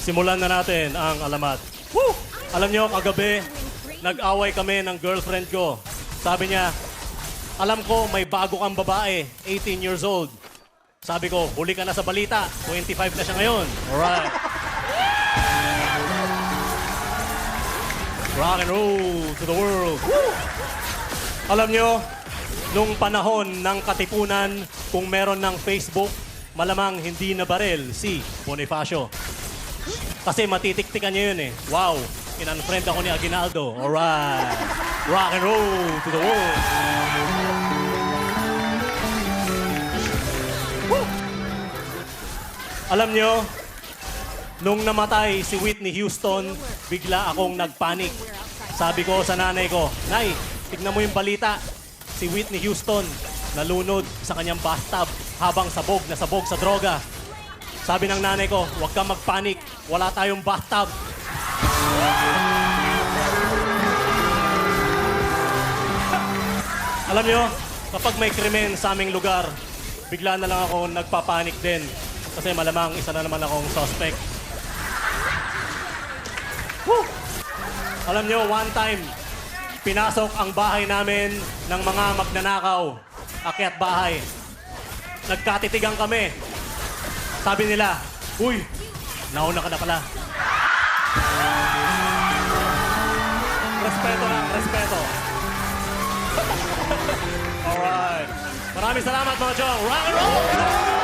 Simulan na natin ang alamat. Woo! Alam nyo, kagabi, nag-away kami ng girlfriend ko. Sabi niya, alam ko may bago kang babae, 18 years old. Sabi ko, huli ka na sa balita, 25 na siya ngayon. Alright. Rock and roll to the world. Woo! Alam nyo, nung panahon ng Katipunan, kung meron ng Facebook, malamang hindi na barel si Bonifacio. Kasi matitiktikan niya yun eh. Wow, in-unfriend ako ni Aguinaldo. Alright. Rock and roll to the world. Woo! Alam nyo, nung namatay si Whitney Houston, bigla akong nagpanik. Sabi ko sa nanay ko, Nay, tignan mo yung balita. Si Whitney Houston nalunod sa kanyang bathtub habang sabog na sabog sa droga. Sabi ng nanay ko, huwag kang magpanik. Wala tayong bathtub. Alam nyo, kapag may krimen sa aming lugar, bigla na lang ako nagpapanik din. Kasi malamang isa na naman akong suspect. Woo! Alam nyo, one time, pinasok ang bahay namin ng mga magnanakaw. Akyat bahay. Nagkatitigan kami. Sabi nila, uy, nauna ka na pala. Respeto lang, respeto. Alright. Maraming salamat mga chong. Rock and roll!